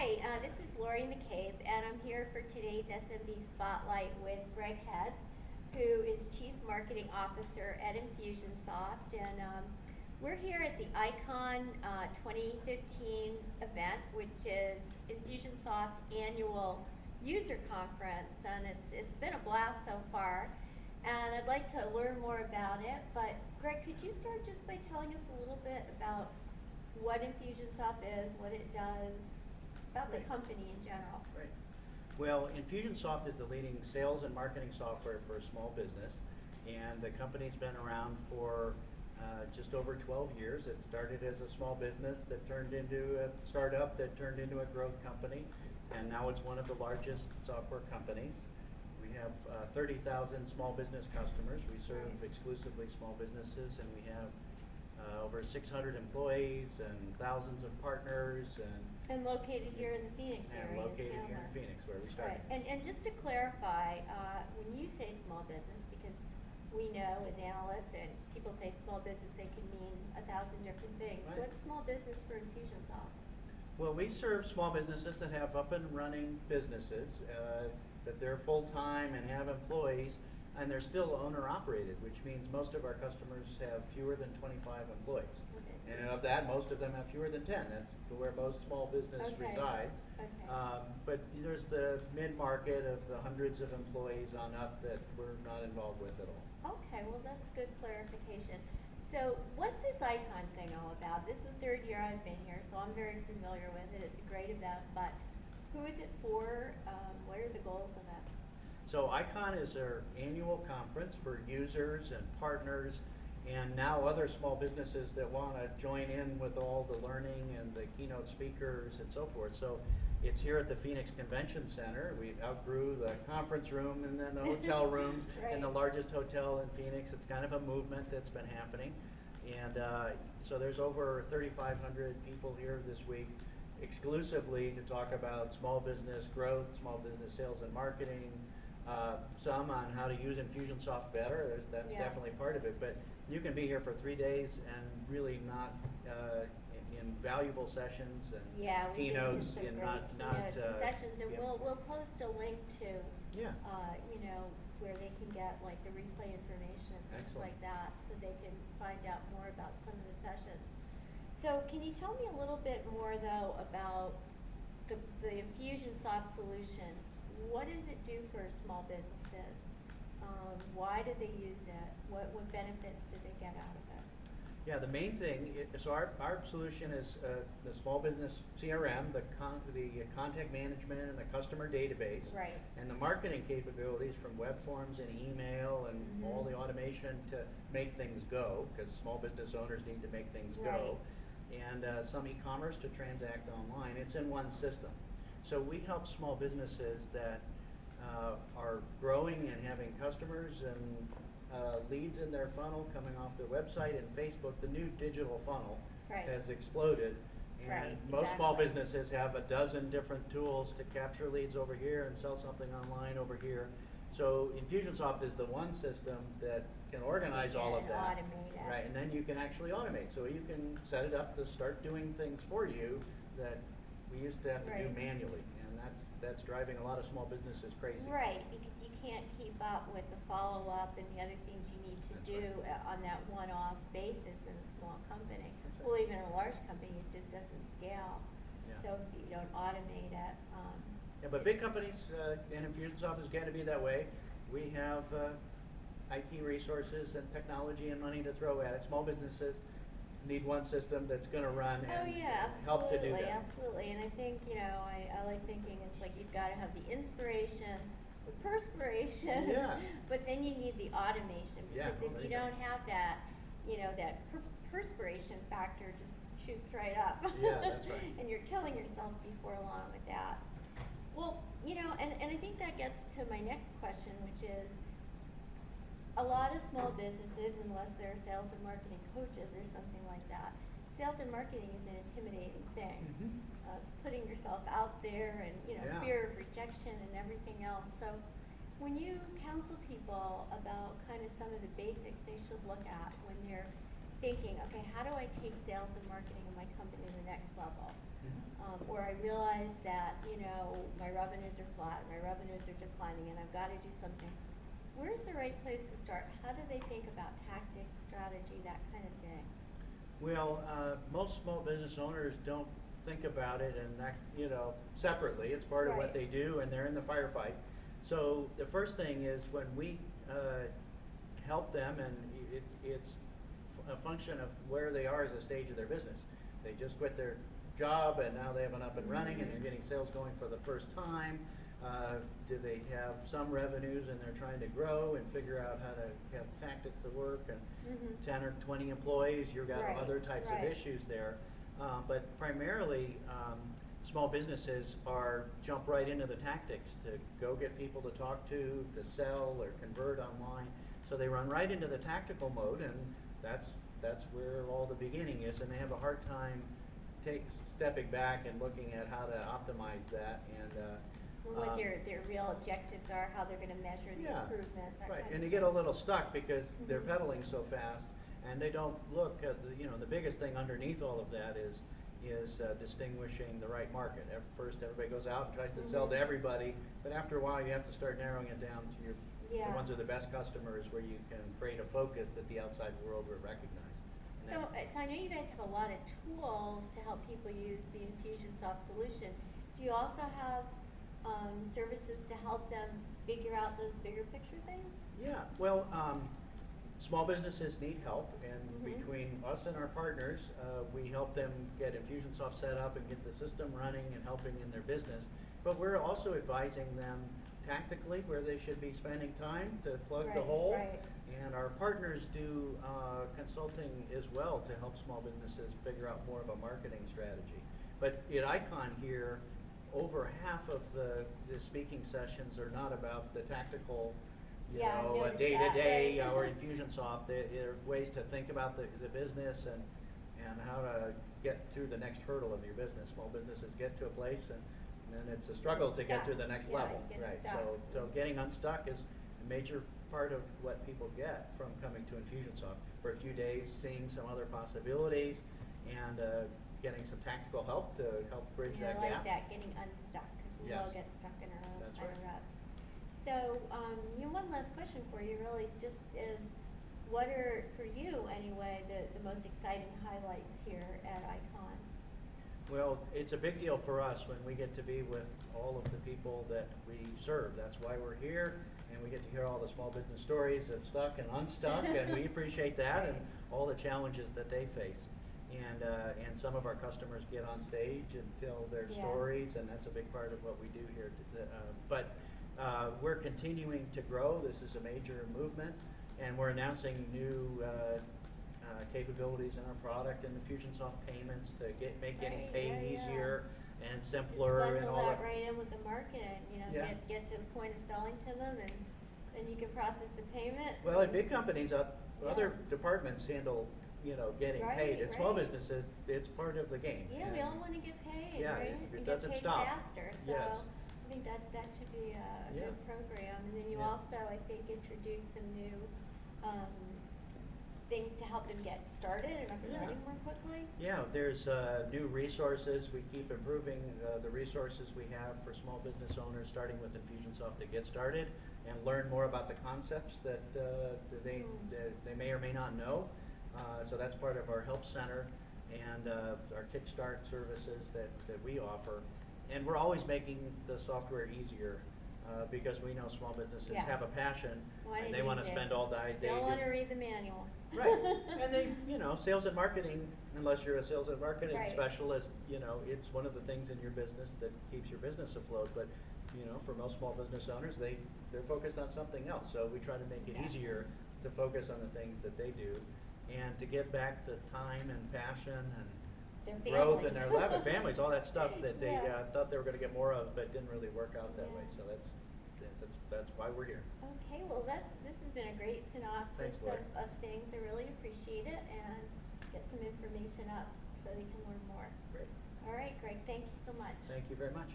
Hi, this is Lori McCabe, and I'm here for today's SMB Spotlight with Greg Head, who is Chief Marketing Officer at Infusionsoft. And we're here at the ICON 2015 event, which is Infusionsoft's annual user conference, and it's been a blast so far. And I'd like to learn more about it, but Greg, could you start just by telling us a little bit about what Infusionsoft is, what it does, about the company in general? Right. Well, Infusionsoft is the leading sales and marketing software for a small business, and the company's been around for just over 12 years. It started as a small business that turned into a startup that turned into a growth company, and now it's one of the largest software companies. We have 30,000 small business customers. We serve exclusively small businesses, and we have over 600 employees and thousands of partners. And located here in the Phoenix area. And located here in Phoenix, where we started. Right. And just to clarify, when you say small business, because we know as analysts and people say small business, they can mean 1,000 different things. Right. What's small business for Infusionsoft? Well, we serve small businesses that have up and running businesses, that they're full-time and have employees, and they're still owner-operated, which means most of our customers have fewer than 25 employees. Okay. And of that, most of them have fewer than 10. That's where most small business resides. Okay. But there's the mid-market of the hundreds of employees on up that we're not involved with at all. Okay, well that's good clarification. So what's this ICON thing all about? This is the third year I've been here, so I'm very familiar with it. It's a great event, but who is it for? What are the goals of it? So ICON is our annual conference for users and partners and now other small businesses that want to join in with all the learning and the keynote speakers and so forth. So it's here at the Phoenix Convention Center. We outgrew the conference room and then the hotel rooms Right. in the largest hotel in Phoenix. It's kind of a movement that's been happening. And so there's over 3,500 people here this week exclusively to talk about small business growth, small business sales and marketing, some on how to use Infusionsoft better. That's definitely part of it. But you can be here for 3 days and really not in valuable sessions and keynotes and not keynotes and sessions. And yeah. we'll post a link to Yeah. where they can get like the replay information and things Excellent. like that, so they can find out more about some of the sessions. So can you tell me a little bit more though about the Infusionsoft solution? What does it do for small businesses? Why do they use it? What benefits do they get out of it? Yeah, the main thing, so our solution is the small business CRM, the contact management and the customer database. Right. And the marketing capabilities from web forms and email and all the automation to make things go, because small business owners need to make things go. And some e-commerce to transact online. It's in one system. So we help small businesses that are growing and having customers and leads in their funnel coming off their website and Facebook. The new digital funnel has exploded. And most small businesses have a dozen different tools to capture leads over here and sell something online over here. So Infusionsoft is the one system that can organize all of that. Automate it. Right, and then you can actually automate. So you can set it up to start doing things for you that we used to have to do manually. And that's driving a lot of small businesses crazy. Right, because you can't keep up with the follow-up and the other things you need to do on that one-off basis in a small company. Well, even in a large company, it just doesn't scale. Yeah. So if you don't automate it. Yeah, but big companies, and Infusionsoft is going to be that way. We have IT resources and technology and money to throw at it. Small businesses need one system that's going to run and help to do that. Absolutely. And I think, I like thinking it's like you've got to have the inspiration, the perspiration, but then you need the automation, because if you don't have that, that perspiration factor just shoots right up. Yeah, that's right. And you're killing yourself before long with that. Well, and I think that gets to my next question, which is, a lot of small businesses, unless they're sales and marketing coaches or something like that, sales and marketing is an intimidating thing. It's putting yourself out there and fear of rejection and everything else. So when you counsel people about kind of some of the basics they should look at when they're thinking, okay, how do I take sales and marketing in my company to the next level? Or I realize that revenues are flat, my revenues are declining, and I've got to do something. Where's the right place to start? How do they think about tactics, strategy, that kind of thing? Well, most small business owners don't think about it and that, separately. It's part of what Right. they do, and they're in the firefight. So the first thing is when we help them, and it's a function of where they are as a stage of their business. They just quit their job and now they have an up and running and they're getting sales going for the first time. Do they have some revenues and they're trying to grow and figure out how to have tactics that work, and 10 or 20 employees, you've got Right, other types of right. issues there. But primarily, small businesses jump right into the tactics to go get people to talk to sell or convert online. So they run right into the tactical mode, and that's where all the beginning is, and they have a hard time stepping back and looking at how to optimize that, and What their real objectives are, how they're going to measure the improvement, that right. kind And of they get a thing. little stuck because they're Mhm. pedaling so fast, and they don't look at the biggest thing underneath all of that is distinguishing the right market. At first, everybody goes out and tries to sell to everybody, but after a while, you have to start narrowing it down to the ones who are the best customers, where you can create a focus that the outside world will recognize. And So I know you guys have a lot of tools to help people use the Infusionsoft solution. Do you also have services to help them figure out those bigger picture things? Yeah, well, small businesses need help, and Mhm. between us and our partners, we help them get Infusionsoft set up and get the system running and helping in their business. But we're also advising them tactically where they should be spending time to plug the Right, hole. right. And our partners do consulting as well to help small businesses figure out more of a marketing strategy. But at ICON here, over half of the speaking sessions are not about the tactical, Yeah, I've noticed day-to-day that, right. or Infusionsoft. There are ways to think about the business and how to get through the next hurdle of your business. Small businesses get to a place, and then it's a struggle to get to the next Yeah, level. get Right. stuck. So getting unstuck is a major part of what people get from coming to Infusionsoft. For a few days, seeing some other possibilities and getting some tactical help to help bridge Yeah, that I gap. like that, getting unstuck, because we all Yes. get stuck in our own That's kind of right. rut. So, one last question for you really just is, what are, for you anyway, the most exciting highlights here at ICON? Well, it's a big deal for us when we get to be with all of the people that we serve. That's why we're here, and we get to hear all the small business stories of stuck and unstuck, and we appreciate that and all the challenges that they face. And some of our customers get on stage and tell their Yeah. stories, and that's a big part of what we do here. But we're continuing to grow. This is a major movement, and we're announcing new capabilities in our product and Infusionsoft payments to make getting Right, paid yeah, yeah. easier and simpler and Just all bundle that. that right in with the marketing, Yeah. get to the point of selling to them, and then you can process the payment. Well, at big companies, other Yeah. departments handle, getting Right, paid. At small right. businesses, it's part of the game. Yeah, we And- all want to get paid, Yeah, right? it And doesn't get paid stop. faster, so Yes. I think that should be a Yeah. good program. And then you Yeah. also, I think, introduce some new things to help them get started and up and Yeah. running more quickly. Yeah, there's new resources. We keep improving the resources we have for small business owners, starting with Infusionsoft to get started and learn more about the concepts that they may or may not know. So that's part of our help center and our Kickstart services that we offer. And we're always making the software easier because we know small businesses Yeah. have a passion Want and it they want to easier. spend all day. Don't want to read the manual. Right, and they, sales and marketing, unless you're a sales and marketing Right. specialist, it's one of the things in your business that keeps your business afloat. But, for most small business owners, they're focused on something else. So we try to make it Exactly. easier to focus on the things that they do and to give back the time and passion Their and growth in their families. families, all that stuff that they Yeah. thought they were going to get more of, but didn't really work out that way. Yeah. So that's why we're here. Okay, well, this has been a great synopsis Thanks, Lori. of things. I really appreciate it, and get some information up so they can learn more. Great. All right, Greg, thank you so much. Thank you very much.